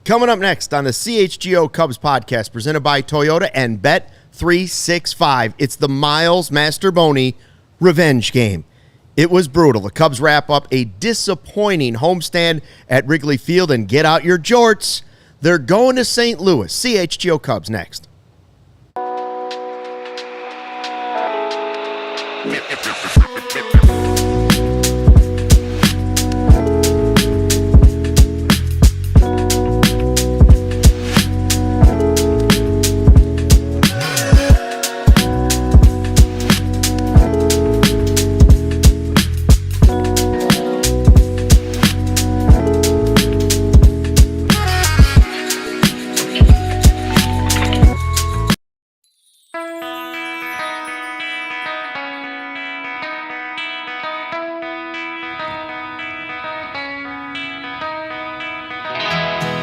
Coming up next on the CHGO Cubs podcast, presented by Toyota and Bet365, it's the Miles Masterboni revenge game. It was brutal. The Cubs wrap up a disappointing homestand at Wrigley Field, and get out your jorts. They're going to St. Louis. CHGO Cubs next.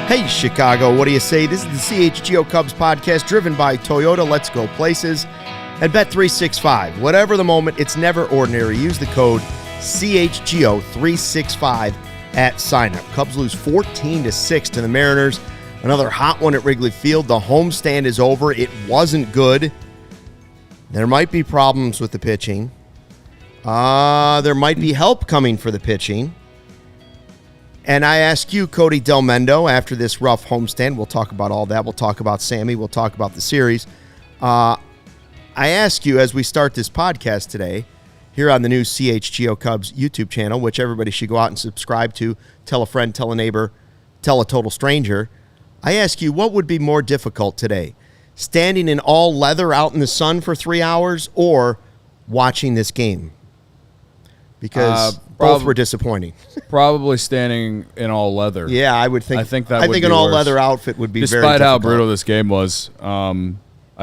Hey, Chicago, what do you say? This is the CHGO Cubs podcast driven by Toyota. Let's go places. And Bet365. Whatever the moment, it's never ordinary. Use the code CHGO365 at signup. Cubs lose 14-6 to the Mariners. Another hot one at Wrigley Field. The homestand is over. It wasn't good. There might be problems with the pitching. There might be help coming for the pitching. And I ask you, Cody Delmendo, after this rough homestand, we'll talk about all that. We'll talk about Sammy. We'll talk about the series. I ask you, as we start this podcast today, here on the new CHGO Cubs YouTube channel, which everybody should go out and subscribe to, tell a friend, tell a neighbor, tell a total stranger. I ask you, what would be more difficult today? Standing in all leather out in the sun for 3 hours, or watching this game? Because both were disappointing. Probably standing in all leather. Yeah, I would think. I think that. I think an all leather outfit would be very difficult. Despite how brutal this game was, I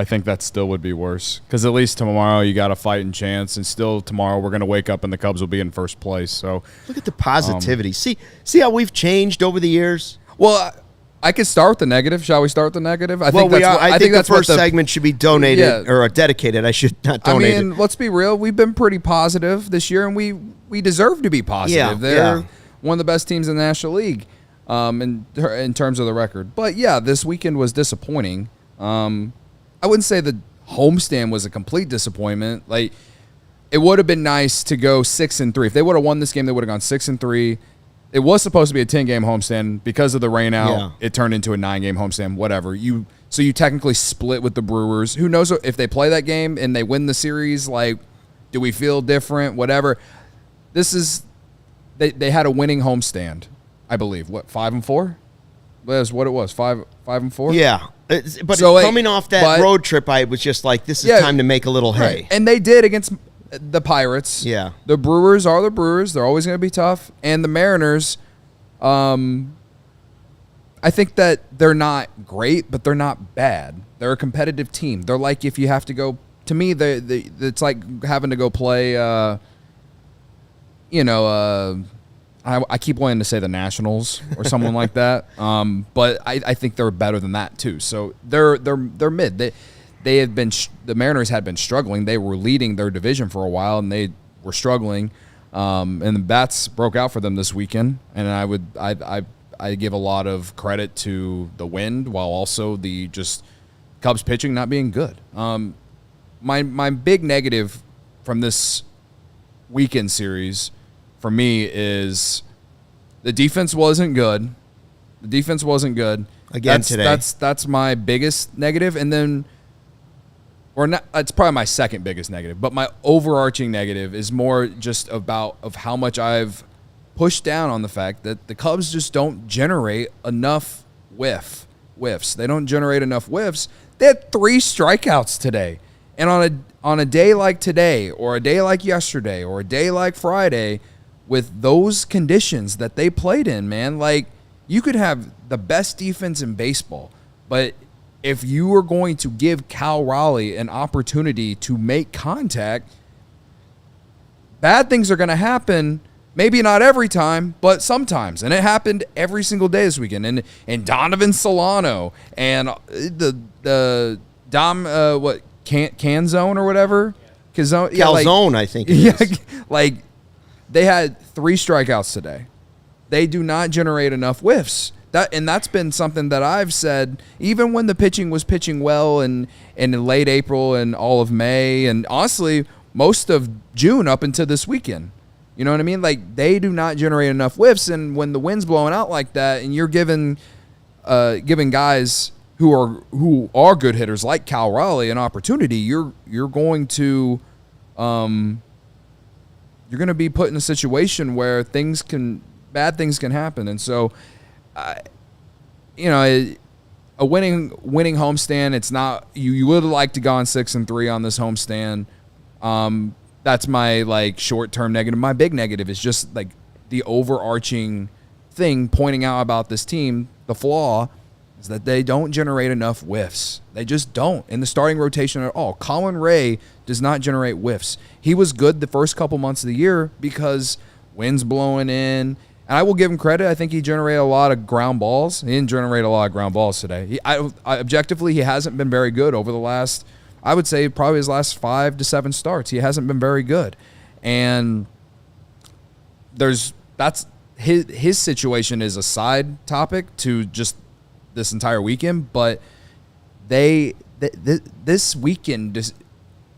think that still would be worse. Because at least tomorrow you got a fighting chance, and still tomorrow we're going to wake up and the Cubs will be in first place. So look at the positivity. See how we've changed over the years. Well, I could start with the negative. Shall we start with the negative? I think the first segment should be donated or dedicated. I should not donate. I mean, let's be real. We've been pretty positive this year, and we deserve to be positive. Yeah, They're one of the best teams in the National League in terms of the record. But, yeah, this weekend was disappointing. I wouldn't say the homestand was a complete disappointment. Like, it would have been nice to go 6-3. If they would have won this game, they would have gone 6-3. It was supposed to be a 10-game homestand. Because of the rain out, it turned into a 9-game homestand, whatever. So you technically split with the Brewers. Who knows if they play that game and they win the series, like, do we feel different, whatever. This is they had a winning homestand, I believe. What, 5-4? That's what it was, 5-4? Yeah. But so coming off that road trip, I was just like, this is time to make a little hay. Right. And they did against the Pirates. Yeah. The Brewers are the Brewers. They're always going to be tough. And the Mariners, I think that they're not great, but they're not bad. They're a competitive team. They're like, if you have to go, to me, it's like having to go play, I keep wanting to say the Nationals or someone like that. But I think they're better than that too. So they're mid. They have been the Mariners had been struggling. They were leading their division for a while, and they were struggling. And the bats broke out for them this weekend. And I give a lot of credit to the wind, while also the just Cubs pitching not being good. My big negative from this weekend series for me is the defense wasn't good. The defense wasn't good again today. That's my biggest negative, and then. Or not, it's probably my second biggest negative, but my overarching negative is more just of how much I've pushed down on the fact that the Cubs just don't generate enough whiffs. They don't generate enough whiffs. They had 3 strikeouts today. And on a day like today, or a day like yesterday, or a day like Friday, with those conditions that they played in, man, like, you could have the best defense in baseball, but if you are going to give Cal Raleigh an opportunity to make contact, bad things are going to happen. Maybe not every time, but sometimes. And it happened every single day this weekend. And Donovan Solano and the Canzone or whatever? Calzone, I think it is. Like, they had 3 strikeouts today. They do not generate enough whiffs. that's been something that I've said even when the pitching was pitching well and in late April and all of May and honestly most of June up until this weekend. You know what I mean? Like they do not generate enough whiffs, and when the wind's blowing out like that, and you're giving guys who are good hitters like Cal Raleigh an opportunity, you're going to be put in a situation where bad things can happen, and so, a winning homestand. It's not you would like to go on 6-3 on this homestand. That's my short-term negative. My big negative is just the overarching thing pointing out about this team. The flaw is that they don't generate enough whiffs. They just don't in the starting rotation at all. Colin Ray does not generate whiffs. He was good the first couple months of the year because wind's blowing in. And I will give him credit. I think he generated a lot of ground balls. He didn't generate a lot of ground balls today. Objectively, he hasn't been very good over the last, I would say, probably his last 5 to 7 starts. He hasn't been very good. And that's his situation is a side topic to just this entire weekend. But this weekend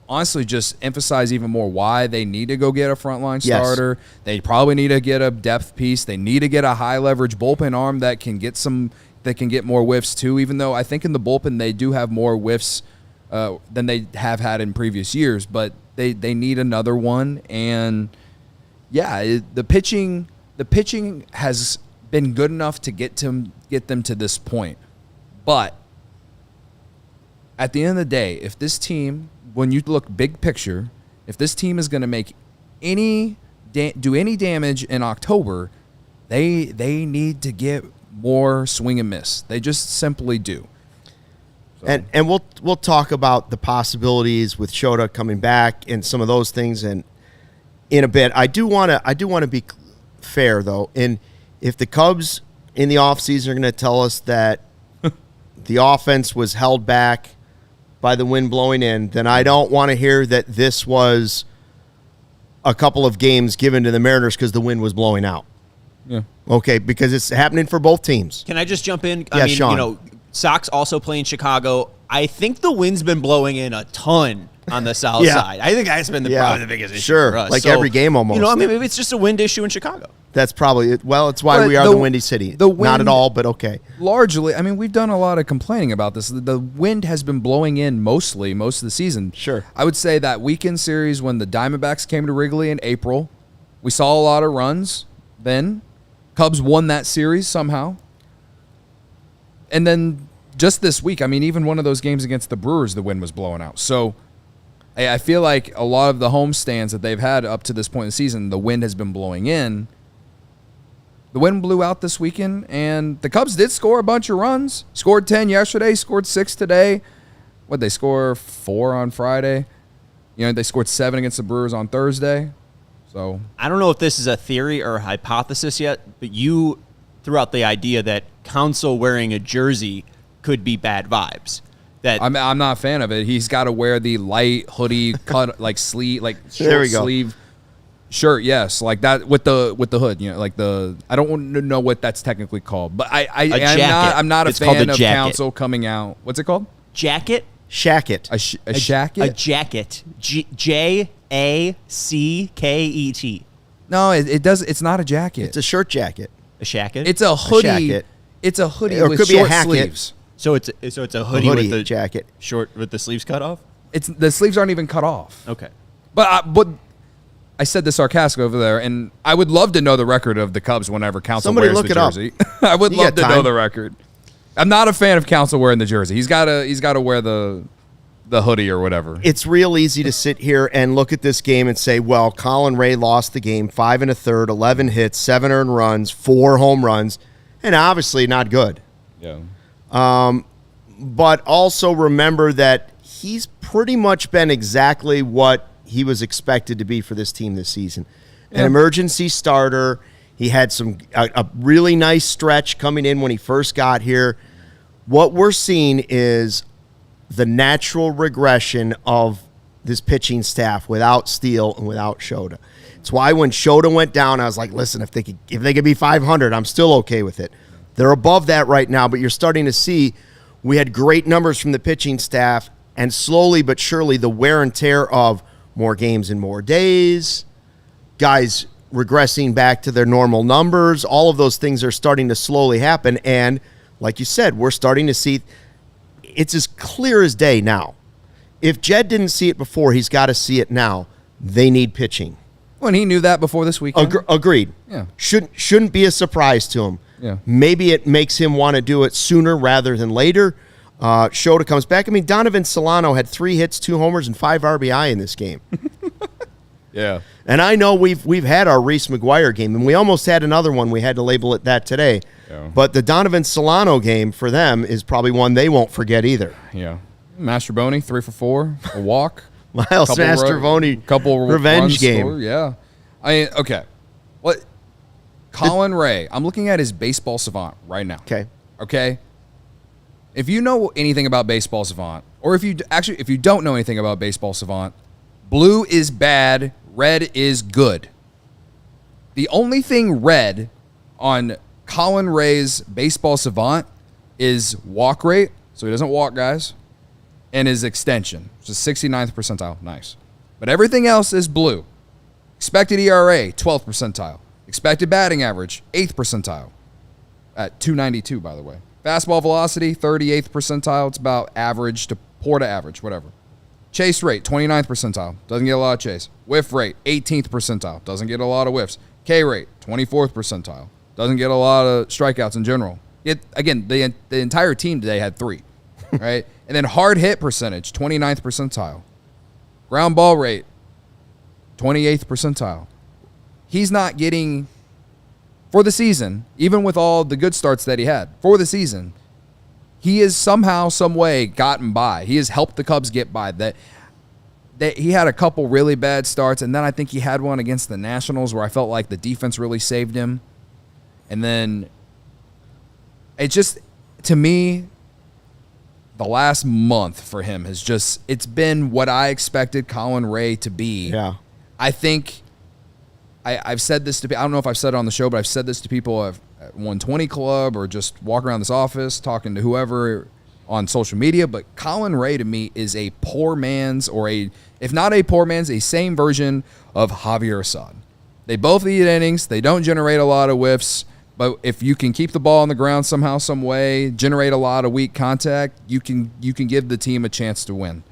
honestly just emphasize even more why they need to go get a frontline starter. Yes. They probably need to get a depth piece. They need to get a high leverage bullpen arm that can get more whiffs too, even though I think in the bullpen they do have more whiffs than they have had in previous years, but they need another one. And the pitching has been good enough to get them to this point. But at the end of the day, if this team, when you look big picture, if this team is going to make do any damage in October, they need to get more swing and miss. They just simply do. So. And we'll talk about the possibilities with Shota coming back and some of those things in a bit. I do want to be fair though, and if the Cubs in the offseason are going to tell us that the offense was held back by the wind blowing in, then I don't want to hear that this was a couple of games given to the Mariners because the wind was blowing out. Yeah. Okay, because it's happening for both teams. Can I just jump in? Yeah, Sean. Sox also play in Chicago. I think the wind's been blowing in a ton on the south side. I think that's been probably the biggest issue for us. Every game almost. Maybe it's just a wind issue in Chicago. That's probably it. Well, it's why we are the Windy City. Not at all, but okay. Largely, we've done a lot of complaining about this. The wind has been blowing in most of the season. Sure. I would say that weekend series when the Diamondbacks came to Wrigley in April, we saw a lot of runs then. Cubs won that series somehow. And then just this week, even one of those games against the Brewers, the wind was blowing out. So I feel like a lot of the home stands that they've had up to this point in the season, the wind has been blowing in. The wind blew out this weekend, and the Cubs did score a bunch of runs. Scored 10 yesterday, scored 6 today. What'd they score? 4 on Friday. They scored 7 against the Brewers on Thursday. So I don't know if this is a theory or a hypothesis yet, but you threw out the idea that Counsell wearing a jersey could be bad vibes. That I'm not a fan of it. He's got to wear the light hoodie cut sleeve, short sleeve shirt. Yes, like that with the hood. I don't know what that's technically called, but I'm not a fan of Counsell coming out. What's it called? Jacket. Shacket. A shacket. A jacket. JACKET. No, it does. It's not a jacket. It's a shirt jacket. A shacket. It's a hoodie. It's a hoodie with short sleeves. So it's a hoodie with the jacket, short with the sleeves cut off. The sleeves aren't even cut off. Okay, but I said this sarcastic over there, and I would love to know the record of the Cubs whenever Counsell wears the jersey. I would love to know the record. I'm not a fan of Counsell wearing the jersey. He's got to wear the hoodie or whatever. It's real easy to sit here and look at this game and say, well, Colin Ray lost the game 5 1/3, 11 hits, 7 earned runs, 4 home runs, and obviously not good. Yeah. But also remember that he's pretty much been exactly what he was expected to be for this team this season. An emergency starter. He had a really nice stretch coming in when he first got here. What we're seeing is the natural regression of this pitching staff without Steele and without Shota. It's why when Shota went down, I was like, listen, if they could be 500, I'm still okay with it. They're above that right now, but you're starting to see we had great numbers from the pitching staff, and slowly but surely the wear and tear of more games in more days, guys regressing back to their normal numbers, all of those things are starting to slowly happen. And like you said, we're starting to see it's as clear as day now. If Jed didn't see it before, he's got to see it now. They need pitching. Well, and he knew that before this weekend. Agreed. Yeah. Shouldn't be a surprise to him. Yeah. Maybe it makes him want to do it sooner rather than later. Shota comes back. I mean, Donovan Solano had 3 hits, 2 homers, and 5 RBI in this game. Yeah. And I know we've had our Reese McGuire game, and we almost had another one. We had to label it that today. Yeah. But the Donovan Solano game for them is probably one they won't forget either. Yeah. Mastroboni, 3 for 4, a walk. Miles Mastroboni, couple revenge game. Score, yeah. Okay. What? Colin Ray. I'm looking at his Baseball Savant right now. Okay. If you know anything about Baseball Savant, or if you don't know anything about Baseball Savant, blue is bad, red is good. The only thing red on Colin Ray's Baseball Savant is walk rate, so he doesn't walk guys, and his extension, which is 69th percentile. Nice. But everything else is blue. Expected ERA, 12th percentile. Expected batting average, 8th percentile. At 292, by the way. Fastball velocity, 38th percentile. It's about average to poor to average, whatever. Chase rate, 29th percentile. Doesn't get a lot of chase. Whiff rate, 18th percentile. Doesn't get a lot of whiffs. K rate, 24th percentile. Doesn't get a lot of strikeouts in general. The entire team today had 3, right? And then hard hit percentage, 29th percentile. Ground ball rate, 28th percentile. He's not getting, for the season, even with all the good starts that he had, for the season, he has somehow, some way gotten by. He has helped the Cubs get by. That he had a couple really bad starts, and then I think he had one against the Nationals where I felt like the defense really saved him. And then it just, to me, the last month for him has just, it's been what I expected Colin Ray to be. Yeah. I think I've said this to people. I don't know if I've said it on the show, but I've said this to people at 120 Club or just walk around this office talking to whoever on social media. But Colin Ray to me is a poor man's, or if not a poor man's, a same version of Javier Assad. They both eat innings. They don't generate a lot of whiffs. But if you can keep the ball on the ground somehow, some way, generate a lot of weak contact, you can give the team a chance to win.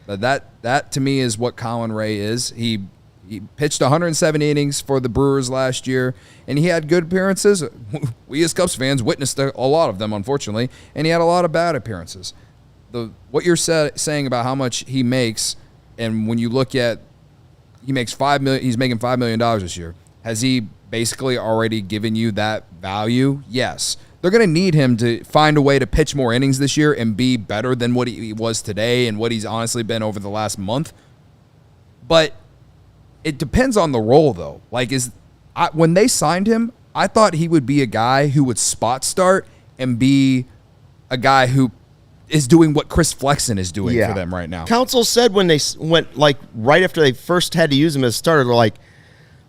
But that to me is what Colin Ray is. He pitched 107 innings for the Brewers last year, and he had good appearances. We as Cubs fans witnessed a lot of them, unfortunately, and he had a lot of bad appearances. What you're saying about how much he makes, and when you look at he's making $5 million this year, has he basically already given you that value? Yes. They're going to need him to find a way to pitch more innings this year and be better than what he was today and what he's honestly been over the last month. But it depends on the role, though. When they signed him, I thought he would be a guy who would spot start and be a guy who is doing what Chris Flexen is doing for them right now. Council said when they went, right after they first had to use him as a starter, they're like,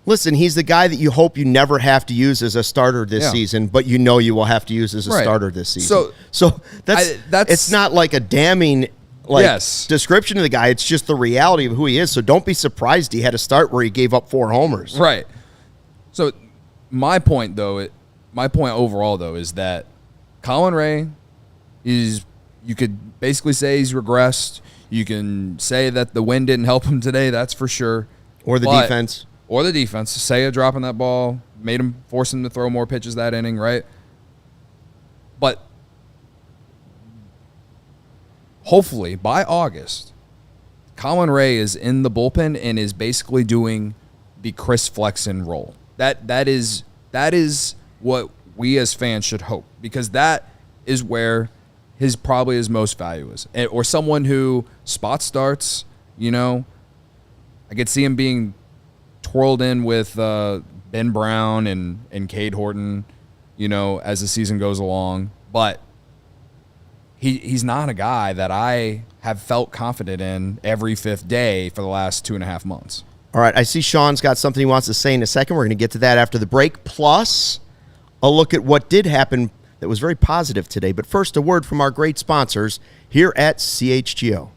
listen, he's the guy that you hope you never have to use as a starter this season, but you know you will have to use as a starter this season. So that's it's not like a damning description of the guy. It's just the reality of who he is. So don't be surprised he had a start where he gave up 4 homers. Right. So my point overall, though, is that Colin Ray is, you could basically say he's regressed. You can say that the wind didn't help him today. That's for sure. Or the defense. Or the defense. Seiya dropping that ball forced him to throw more pitches that inning, right? But hopefully by August, Colin Ray is in the bullpen and is basically doing the Chris Flexen role. That is what we as fans should hope, because that is where his most value is. Or someone who spot starts, I could see him being twirled in with Ben Brown and Cade Horton, as the season goes along. But he's not a guy that I have felt confident in every 5th day for the last 2.5 months. All right, I see Sean's got something he wants to say in a second. We're going to get to that after the break. Plus, a look at what did happen that was very positive today. But first, a word from our great sponsors here at CHGO.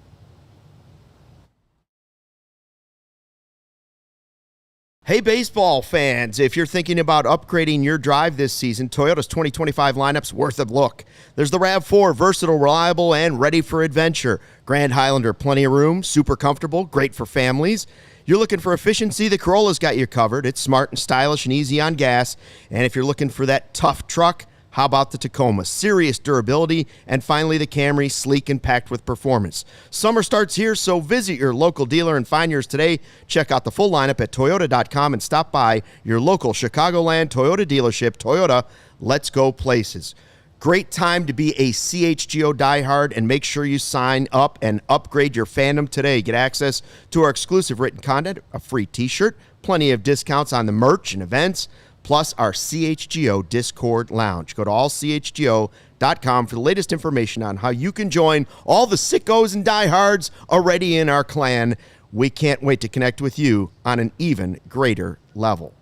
Hey, baseball fans, if you're thinking about upgrading your drive this season, Toyota's 2025 lineup's worth a look. There's the RAV4, versatile, reliable, and ready for adventure. Grand Highlander, plenty of room, super comfortable, great for families. You're looking for efficiency, the Corolla's got you covered. It's smart and stylish and easy on gas. And if you're looking for that tough truck, how about the Tacoma? Serious durability. And finally, the Camry, sleek and packed with performance. Summer starts here, so visit your local dealer and find yours today. Check out the full lineup at Toyota.com and stop by your local Chicagoland Toyota dealership. Toyota, let's go places. Great time to be a CHGO diehard, and make sure you sign up and upgrade your fandom today. Get access to our exclusive written content, a free t-shirt, plenty of discounts on the merch and events, plus our CHGO Discord lounge. Go to allchgo.com for the latest information on how you can join all the sickos and diehards already in our clan. We can't wait to connect with you on an even greater level.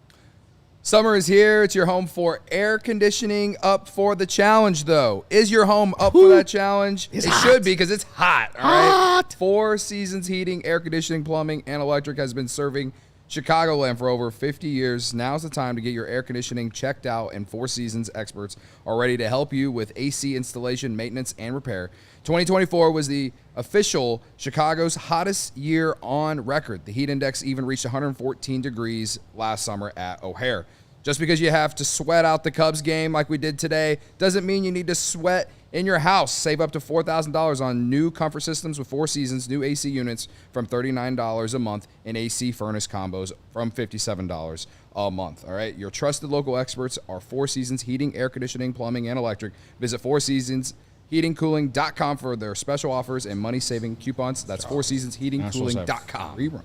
Summer is here. It's your home for air conditioning. Up for the challenge, though. Is your home up for that challenge? It's it hot. should be, because it's hot. All right. Hot. 4 Seasons Heating, Air Conditioning, Plumbing, and Electric has been serving Chicagoland for over 50 years. Now's the time to get your air conditioning checked out, and 4 Seasons experts are ready to help you with AC installation, maintenance, and repair. 2024 was the official Chicago's hottest year on record. The heat index even reached 114 degrees last summer at O'Hare. Just because you have to sweat out the Cubs game like we did today doesn't mean you need to sweat in your house. Save up to $4,000 on new comfort systems with 4 Seasons, new AC units from $39 a month, and AC furnace combos from $57 a month. All right, your trusted local experts are 4 Seasons Heating, Air Conditioning, Plumbing, and Electric. Visit 4seasonsheatingcooling.com for their special offers and money-saving coupons. That's 4seasonsheatingcooling.com.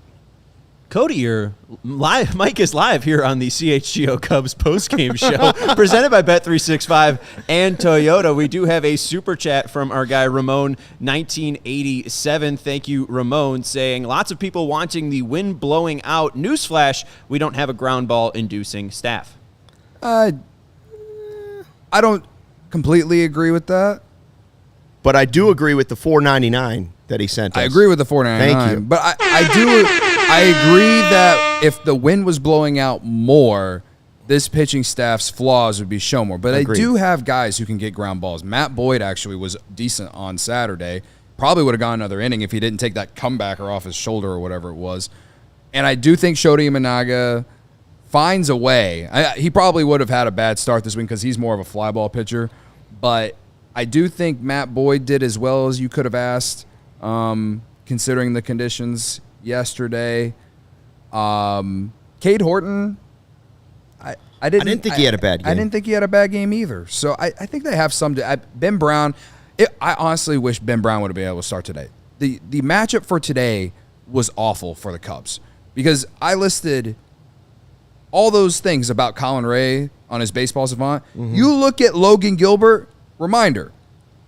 Cody, your mic is live here on the CHGO Cubs postgame show, presented by Bet365 and Toyota. We do have a super chat from our guy Ramon 1987. Thank you, Ramon, saying lots of people wanting the wind blowing out. Newsflash: we don't have a ground ball inducing staff. I don't completely agree with that. But I do agree with the $4.99 that he sent us. I agree with the $4.99. Thank you. But I agree that if the wind was blowing out more, this pitching staff's flaws would be shown more. But Agreed. they do have guys who can get ground balls. Matt Boyd actually was decent on Saturday. Probably would have gone another inning if he didn't take that comebacker off his shoulder or whatever it was. And I do think Shota Imanaga finds a way. He probably would have had a bad start this week because he's more of a fly ball pitcher. But I do think Matt Boyd did as well as you could have asked, considering the conditions yesterday. Cade Horton, I didn't think he had a bad game. I didn't think he had a bad game either. So I think they have some. Ben Brown, I honestly wish Ben Brown would have been able to start today. The matchup for today was awful for the Cubs because I listed all those things about Colin Ray on his Baseball Savant. Mm-hmm. You look at Logan Gilbert, reminder,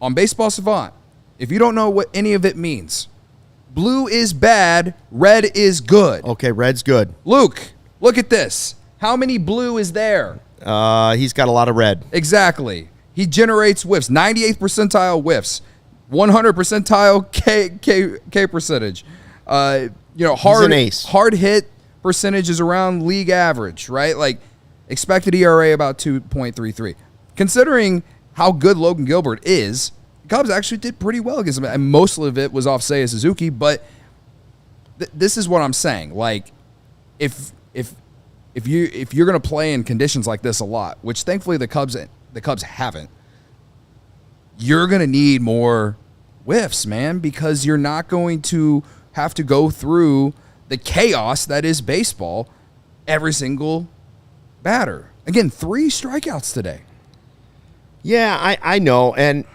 on Baseball Savant, if you don't know what any of it means, blue is bad, red is good. Okay, red's good. Luke, look at this. How many blue is there? He's got a lot of red. Exactly. He generates whiffs, 98th percentile whiffs, 100 percentile K percentage. He's an ace. Hard hit percentage is around league average, right? Like expected ERA about 2.33. Considering how good Logan Gilbert is, the Cubs actually did pretty well against him, and most of it was off Seiya Suzuki. But this is what I'm saying. Like, if you're going to play in conditions like this a lot, which thankfully the Cubs haven't, you're going to need more whiffs, man, because you're not going to have to go through the chaos that is baseball every single batter. Again, 3 strikeouts today. Yeah, I know, and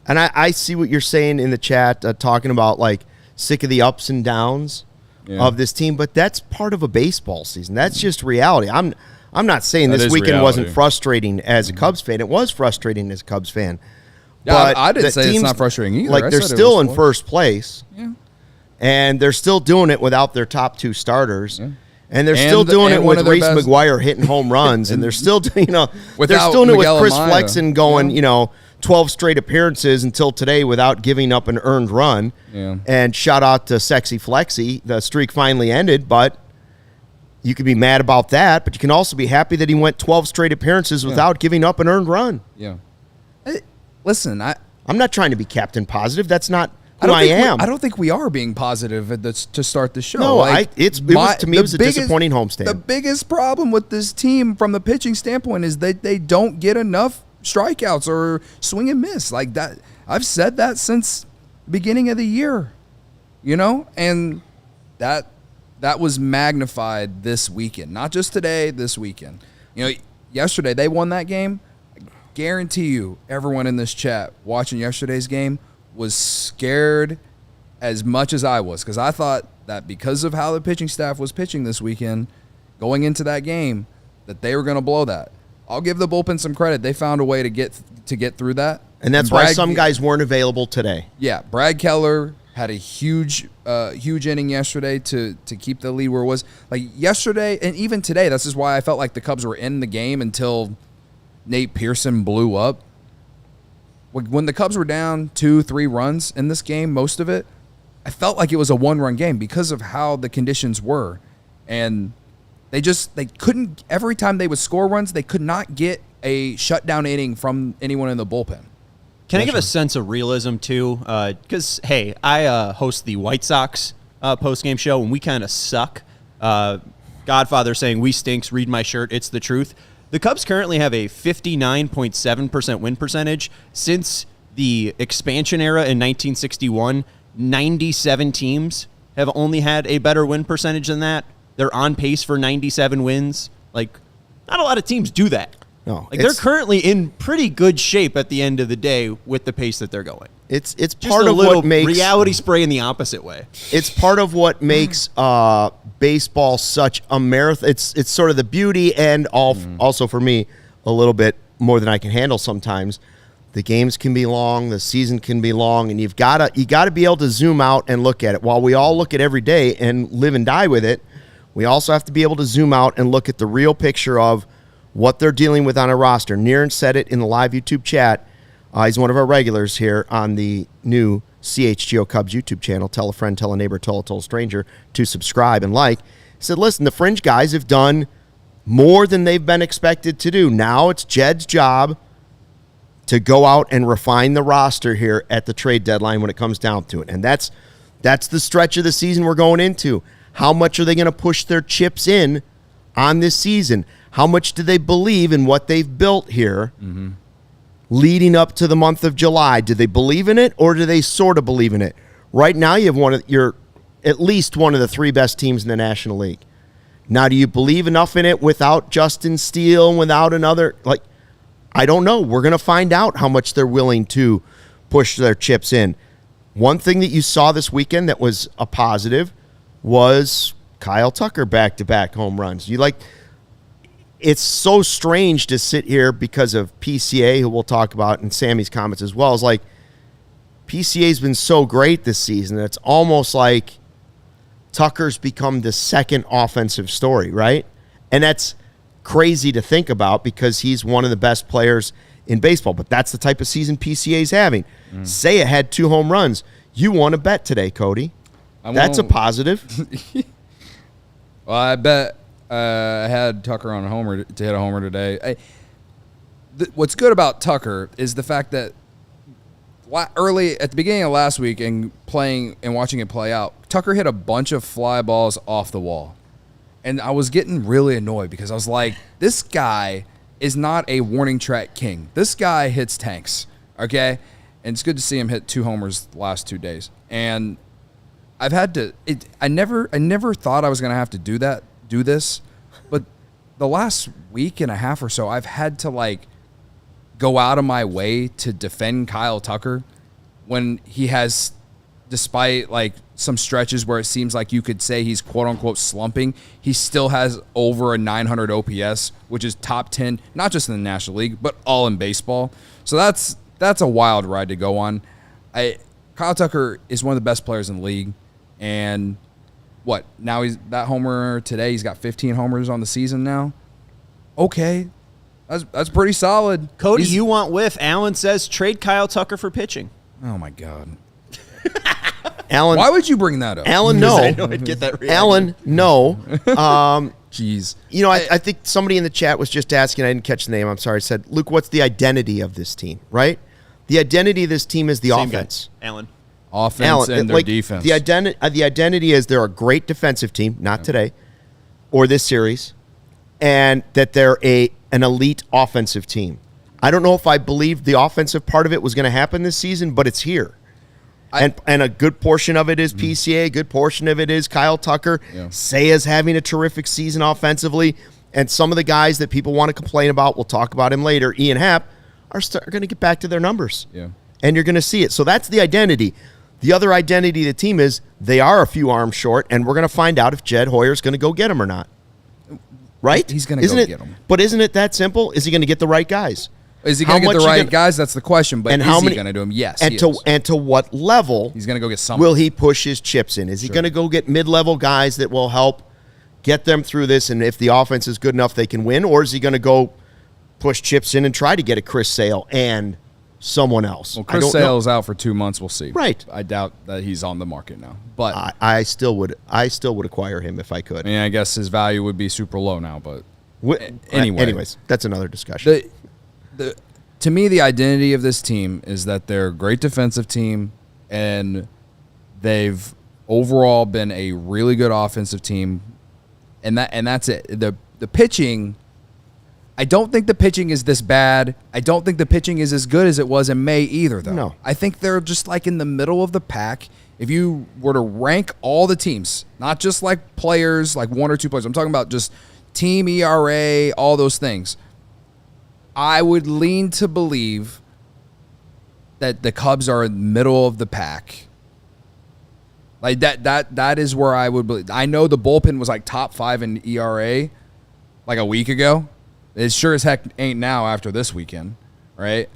I see what you're saying in the chat, talking about like sick of the ups and downs of this team, but that's part of a baseball season. That's just reality. I'm not saying this weekend wasn't frustrating as a Cubs fan. It was frustrating as a Cubs fan. Yeah, but I didn't say it's not frustrating either. Like they're still in first place, and they're still doing it without their top 2 starters. And they're still doing it with Reese best, McGuire hitting home runs, and they're still, they're still doing it with Miguel Chris Amaya, Flexen going, 12 straight appearances until today without giving up an earned run. Yeah. And shout out to Sexy Flexi. The streak finally ended, but you can be mad about that, but you can also be happy that he went 12 straight appearances without giving up an earned run. Yeah. Listen, I'm not trying to be Captain Positive. That's not who I am. I don't think we are being positive to start the show. No, it was a disappointing homestand. The biggest problem with this team from the pitching standpoint is that they don't get enough strikeouts or swing and miss like that. I've said that since the beginning of the year, and that was magnified this weekend, not just today, this weekend. Yesterday they won that game. I guarantee you everyone in this chat watching yesterday's game was scared as much as I was, because I thought that because of how the pitching staff was pitching this weekend going into that game, that they were going to blow that. I'll give the bullpen some credit. They found a way to get through that. And that's why some guys weren't available today. Yeah, Brad Keller had a huge inning yesterday to keep the lead where it was. Like yesterday and even today, this is why I felt like the Cubs were in the game until Nate Pearson blew up. When the Cubs were down 2-3 runs in this game, most of it, I felt like it was a one-run game because of how the conditions were. And they couldn't, every time they would score runs, they could not get a shutdown inning from anyone in the bullpen. Can I give a sense of realism, too? Because, hey, I host the White Sox post-game show, and we kind of suck. Godfather saying, we stinks, read my shirt, it's the truth. The Cubs currently have a 59.7% win percentage. Since the expansion era in 1961, 97 teams have only had a better win percentage than that. They're on pace for 97 wins. Like, not a lot of teams do that. No, they're currently in pretty good shape at the end of the day with the pace that they're going. It's Just part a of little what makes reality spray in the opposite way. It's part of what makes baseball such a marathon. It's sort of the beauty and also for me a little bit more than I can handle sometimes. The games can be long, the season can be long, and you got to be able to zoom out and look at it. While we all look at every day and live and die with it, we also have to be able to zoom out and look at the real picture of what they're dealing with on a roster. Niren said it in the live YouTube chat. He's one of our regulars here on the new CHGO Cubs YouTube channel. Tell a friend, tell a neighbor, tell a stranger to subscribe and like. He said, listen, the fringe guys have done more than they've been expected to do. Now it's Jed's job to go out and refine the roster here at the trade deadline when it comes down to it. And that's the stretch of the season we're going into. How much are they going to push their chips in on this season? How much do they believe in what they've built here leading up to the month of July? Do they believe in it, or do they sort of believe in it? Right now, you have you're at least one of the three best teams in the National League. Now, do you believe enough in it without Justin Steele, without another? I don't know. We're going to find out how much they're willing to push their chips in. One thing that you saw this weekend that was a positive was Kyle Tucker back-to-back home runs. It's so strange to sit here because of PCA, who we'll talk about in Sammy's comments as well. It's like PCA's been so great this season that it's almost like Tucker's become the second offensive story, right? And that's crazy to think about because he's one of the best players in baseball. But that's the type of season PCA's having. Seiya had 2 home runs. You won a bet today, Cody. That's a positive. Well, I bet I had Tucker on to hit a homer today. What's good about Tucker is the fact that early at the beginning of last week and playing and watching it play out, Tucker hit a bunch of fly balls off the wall. And I was getting really annoyed because I was like, this guy is not a warning track king. This guy hits tanks, okay? And it's good to see him hit 2 homers the last 2 days. And I've had to I never thought I was going to have to do this, but the last week and a half or so, I've had to go out of my way to defend Kyle Tucker when he has, despite some stretches where it seems like you could say he's quote unquote slumping, he still has over a 900 OPS, which is top 10, not just in the National League, but all in baseball. So that's a wild ride to go on. Kyle Tucker is one of the best players in the league. And what? Now he's that homer today. He's got 15 homers on the season now. Okay, that's pretty solid. Cody, you want whiff. Alan says trade Kyle Tucker for pitching. Oh my God. Alan, why would you bring that up? Alan, Because no. I know I'd get that reaction. Alan, no. Jeez. You know, I think somebody in the chat was just asking, I didn't catch the name, I'm sorry, said, Luke, what's the identity of this team, right? The identity of this team is the Same offense. guy. Alan. Offense and their defense. The identity is they're a great defensive team, not today, or this series, and that they're an elite offensive team. I don't know if I believed the offensive part of it was going to happen this season, but it's here. And a good portion of it is PCA, a good portion of it is Kyle Tucker. Yeah. Seiya's having a terrific season offensively. And some of the guys that people want to complain about, we'll talk about him later, Ian Happ, are going to get back to their numbers. Yeah. And you're going to see it. So that's the identity. The other identity of the team is they are a few arms short, and we're going to find out if Jed Hoyer's going to go get him or not. Right? He's going to go get him. But isn't it that simple? Is he going to get the right guys? Is he going to get the right guys? That's the question. But and is how he many, going to do them? Yes. And to what level he's going to go get some. Will he push his chips in? Is he going to go get mid-level guys that will help get them through this? And if the offense is good enough, they can win. Or is he going to go push chips in and try to get a Chris Sale and someone else? Well, Chris Sale's out for 2 months. We'll see. Right. I doubt that he's on the market now. But I still would acquire him if I could. I mean, I guess his value would be super low now. But anyways, that's another discussion. To me, the identity of this team is that they're a great defensive team, and they've overall been a really good offensive team, and that's it. The pitching, I don't think the pitching is this bad. I don't think the pitching is as good as it was in May either, though. No. I think they're just like in the middle of the pack. If you were to rank all the teams, not just like players, like one or two players, I'm talking about just team ERA, all those things, I would lean to believe that the Cubs are in the middle of the pack. Like that is where I would believe. I know the bullpen was like top 5 in ERA like a week ago. It sure as heck ain't now after this weekend, right?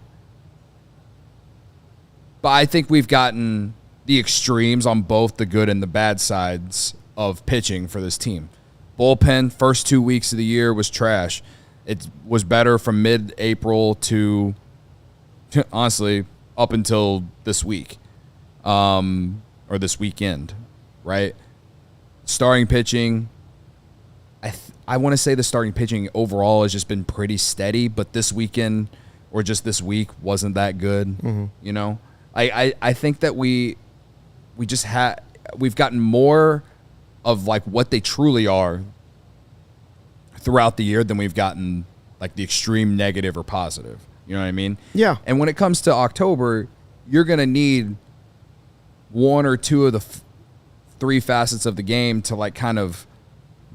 But I think we've gotten the extremes on both the good and the bad sides of pitching for this team. Bullpen, first 2 weeks of the year was trash. It was better from mid-April to, honestly, up until this week, or this weekend, right? Starting pitching, I want to say the starting pitching overall has just been pretty steady, but this weekend or just this week wasn't that good. Mm-hmm. You know, I think that we've gotten more of like what they truly are throughout the year than we've gotten like the extreme negative or positive. You know what I mean? Yeah. And when it comes to October, you're going to need one or two of the three facets of the game to like kind of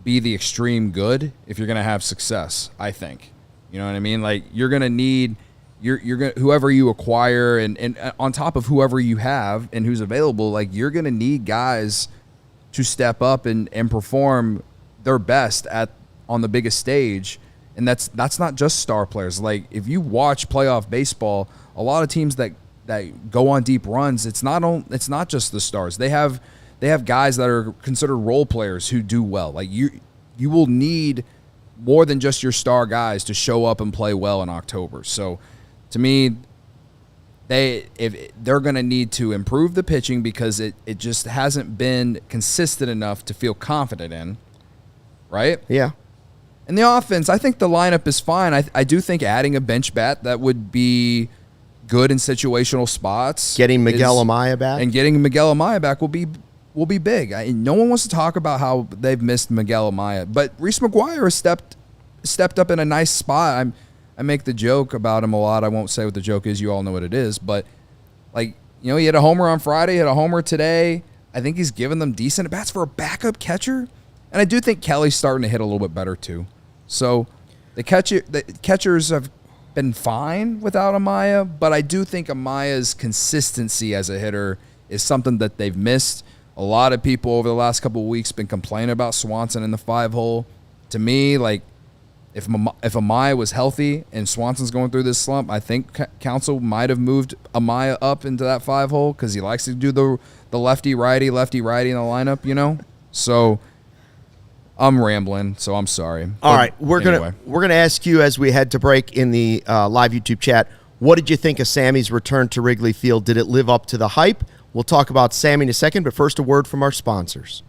be the extreme good if you're going to have success, I think. You know what I mean? Like you're going to need you're going whoever you acquire and on top of whoever you have and who's available, like you're going to need guys to step up and perform their best on the biggest stage, and that's not just star players. Like if you watch playoff baseball, a lot of teams that go on deep runs, it's not just the stars. They have guys that are considered role players who do well. Like you will need more than just your star guys to show up and play well in October. So to me, they're going to need to improve the pitching because it just hasn't been consistent enough to feel confident in, right? Yeah. And the offense, I think the lineup is fine. I do think adding a bench bat that would be good in situational spots. Getting Miguel Amaya back. And getting Miguel Amaya back will be big. No one wants to talk about how they've missed Miguel Amaya, but Reese McGuire has stepped up in a nice spot. I make the joke about him a lot. I won't say what the joke is. You all know what it is. But, like, you know, he had a homer on Friday, he had a homer today. I think he's given them decent at-bats for a backup catcher. And I do think Kelly's starting to hit a little bit better, too. So the catchers have been fine without Amaya, but I do think Amaya's consistency as a hitter is something that they've missed. A lot of people over the last couple of weeks been complaining about Swanson in the 5-hole. To me, like, if Amaya was healthy and Swanson's going through this slump, I think Council might have moved Amaya up into that 5-hole because he likes to do the lefty-righty in the lineup, you know? So I'm rambling, so I'm sorry. All right, we're gonna ask you as we head to break in the live YouTube chat. What did you think of Sammy's return to Wrigley Field? Did it live up to the hype? We'll talk about Sammy in a second, but first a word from our sponsors.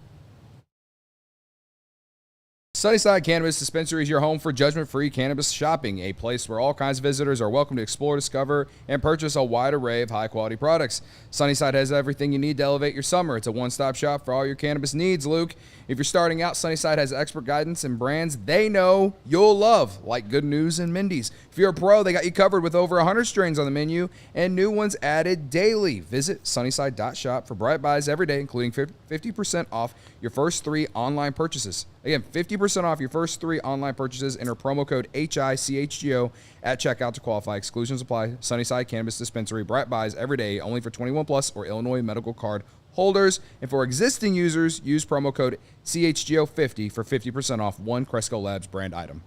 Sunnyside Cannabis Dispensary is your home for judgment-free cannabis shopping, a place where all kinds of visitors are welcome to explore, discover, and purchase a wide array of high-quality products. Sunnyside has everything you need to elevate your summer. It's a one-stop shop for all your cannabis needs, Luke. If you're starting out, Sunnyside has expert guidance and brands they know you'll love, like Good News and Mindy's. If you're a pro, they got you covered with over 100 strains on the menu and new ones added daily. Visit sunnyside.shop for bright buys every day, including 50% off your first 3 online purchases. Again, 50% off your first 3 online purchases. Enter promo code HICHGO at checkout to qualify. Exclusions apply. Sunnyside Cannabis Dispensary. Bright buys every day, only for 21 plus or Illinois medical card holders. And for existing users, use promo code CHGO50 for 50% off one Cresco Labs brand item.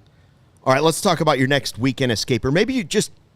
All right, let's talk about your next weekend escape, or maybe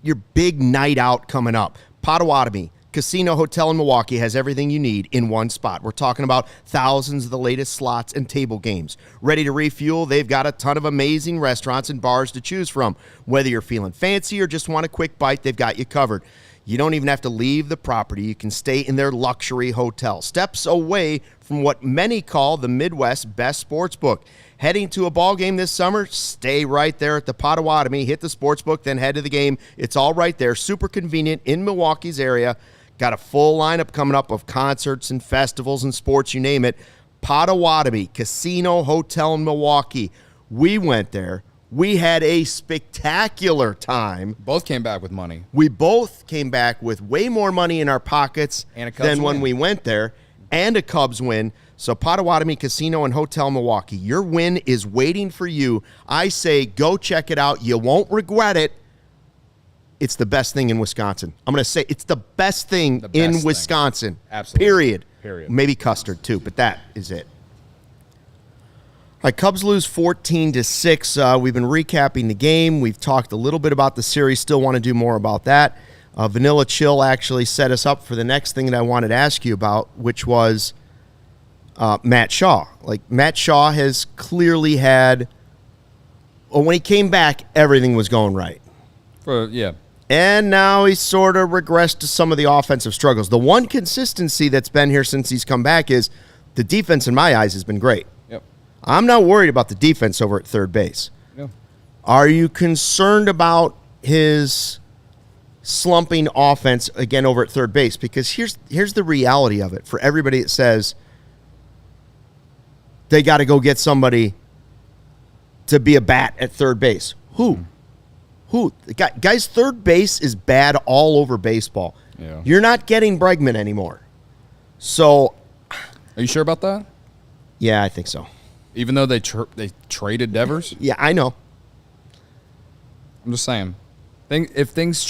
your big night out coming up. Potawatomi Casino Hotel in Milwaukee has everything you need in one spot. We're talking about thousands of the latest slots and table games. Ready to refuel? They've got a ton of amazing restaurants and bars to choose from. Whether you're feeling fancy or just want a quick bite, they've got you covered. You don't even have to leave the property. You can stay in their luxury hotel, steps away from what many call the Midwest's best sports book. Heading to a ball game this summer? Stay right there at the Potawatomi. Hit the sports book, then head to the game. It's all right there. Super convenient in Milwaukee's area. Got a full lineup coming up of concerts and festivals and sports, you name it. Potawatomi Casino Hotel in Milwaukee. We went there. We had a spectacular time. Both came back with money. We both came back with way more money in our pockets than when we went there, and a Cubs win. So Potawatomi Casino and Hotel Milwaukee, your win is waiting for you. I say go check it out. You won't regret it. It's the best thing in Wisconsin. I'm going to say it's the best thing in Wisconsin. Absolutely. Period. Maybe custard too, but that is it. All right, Cubs lose 14-6. We've been recapping the game. We've talked a little bit about the series. Still want to do more about that. Vanilla Chill actually set us up for the next thing that I wanted to ask you about, which was Matt Shaw. Like, Matt Shaw has clearly had, when he came back, everything was going right. Yeah. And now he's sort of regressed to some of the offensive struggles. The one consistency that's been here since he's come back is the defense, in my eyes, has been great. Yep. I'm not worried about the defense over at third base. Yeah. Are you concerned about his slumping offense again over at third base? Because here's the reality of it for everybody that says they got to go get somebody to be a bat at third base. Who? Guys, third base is bad all over baseball. Yeah. You're not getting Bregman anymore. So, are you sure about that? Yeah, I think so. Even though they traded Devers? Yeah, I know. I'm just saying. If things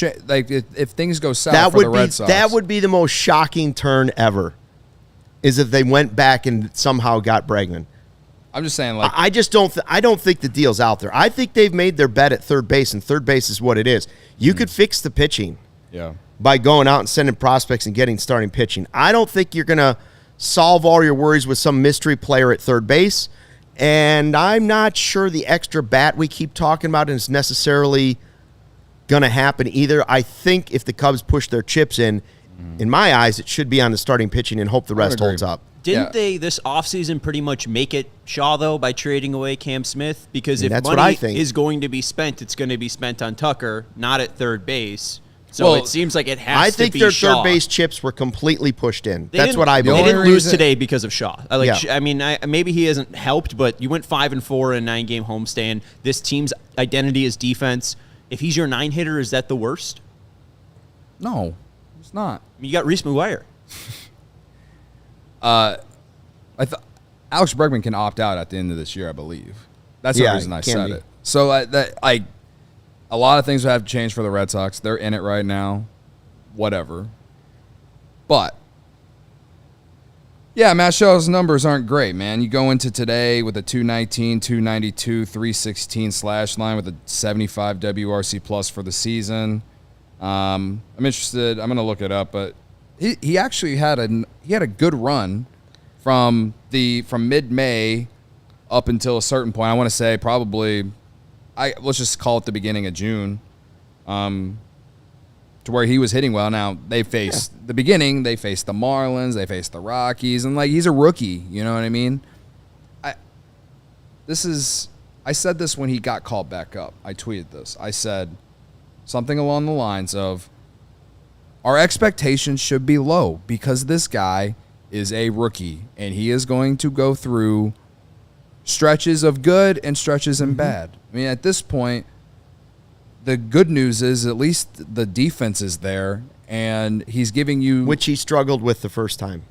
go south for the Red Sox, that would be the most shocking turn ever. Is if they went back and somehow got Bregman. I'm just saying, like, I just don't. I don't think the deal's out there. I think they've made their bet at third base, and third base is what it is. You could fix the pitching, by going out and sending prospects and getting starting pitching. I don't think you're gonna solve all your worries with some mystery player at third base, and I'm not sure the extra bat we keep talking about is necessarily gonna happen either. I think if the Cubs push their chips in my eyes, it should be on the starting pitching and hope the rest holds up. Didn't they this offseason pretty much make it Shaw, though, by trading away Cam Smith? Because if money is going to be spent, it's going to be spent on Tucker, not at third base. So it seems like it has to be Shaw. I think their third base chips were completely pushed in. That's what I believe. They didn't lose today because of Shaw. I mean, maybe he hasn't helped, but you went 5-4 in a 9-game homestand. This team's identity is defense. If he's your 9-hitter, is that the worst? No, it's not. I mean, you got Reese McGuire. Alex Bregman can opt out at the end of this year, I believe. That's the reason I said it. So a lot of things would have to change for the Red Sox. They're in it right now. Whatever. But yeah, Matt Shaw's numbers aren't great, man. You go into today with a 219, 292, 316 slash line with a 75 WRC plus for the season. I'm interested. I'm going to look it up, but he actually had a good run from from mid-May up until a certain point, I want to say probably, let's just call it the beginning of June, to where he was hitting well. Now, they faced the beginning, they faced the Marlins, they faced the Rockies, and, like, he's a rookie, you know what I mean? I said this when he got called back up. I tweeted this. I said something along the lines of, our expectations should be low because this guy is a rookie, and he is going to go through stretches of good and stretches of bad. I mean, at this point, the good news is at least the defense is there, and he's giving you... Which he struggled with the first time.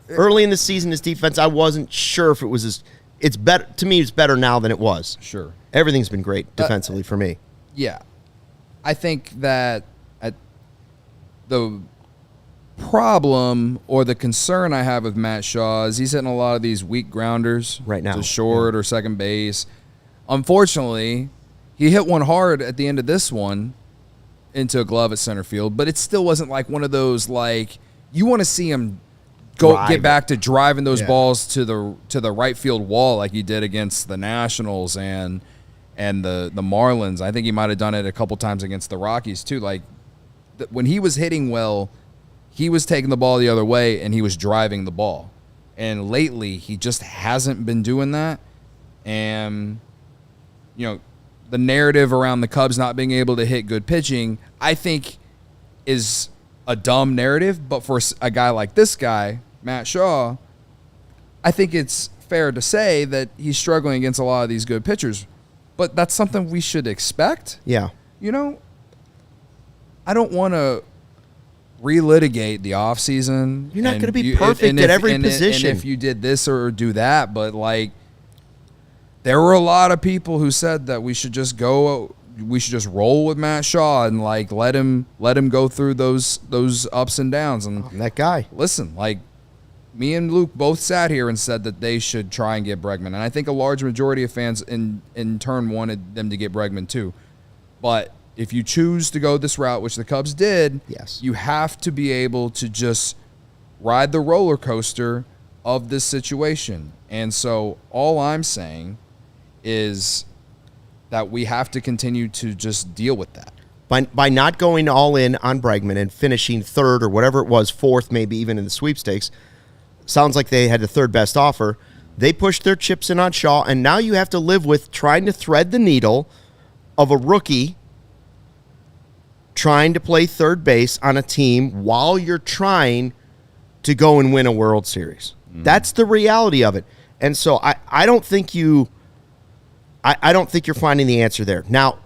Early in the season, his defense, I wasn't sure if it was as... It's better to me. It's better now than it was. Sure, everything's been great defensively for me. Yeah, I think that the problem or the concern I have with Matt Shaw is he's hitting a lot of these weak grounders right now to short or second base. Unfortunately, he hit one hard at the end of this one into a glove at center field, but it still wasn't like one of those, like, you want to see him get back to driving those balls to the right field wall like he did against the Nationals and the Marlins. I think he might have done it a couple times against the Rockies too. Like, when he was hitting well, he was taking the ball the other way and he was driving the ball. And lately, he just hasn't been doing that. And, you know, the narrative around the Cubs not being able to hit good pitching, I think, is a dumb narrative. But for a guy like this guy, Matt Shaw, I think it's fair to say that he's struggling against a lot of these good pitchers. But that's something we should expect. Yeah. You know, I don't want to relitigate the offseason. You're not going to be perfect at every position. And if you did this or do that, but, like, there were a lot of people who said that we should just roll with Matt Shaw and, like, let him go through those ups and downs. And I'm that guy. Listen, like, me and Luke both sat here and said that they should try and get Bregman. And I think a large majority of fans in turn wanted them to get Bregman too. But if you choose to go this route, which the Cubs did, yes, you have to be able to just ride the roller coaster of this situation. And so all I'm saying is that we have to continue to just deal with that. By not going all in on Bregman and finishing third or whatever it was, fourth, maybe even in the sweepstakes, sounds like they had the third best offer. They pushed their chips in on Shaw, and now you have to live with trying to thread the needle of a rookie trying to play third base on a team while you're trying to go and win a World Series. That's the reality of it. And so I don't think you're finding the answer there. Now,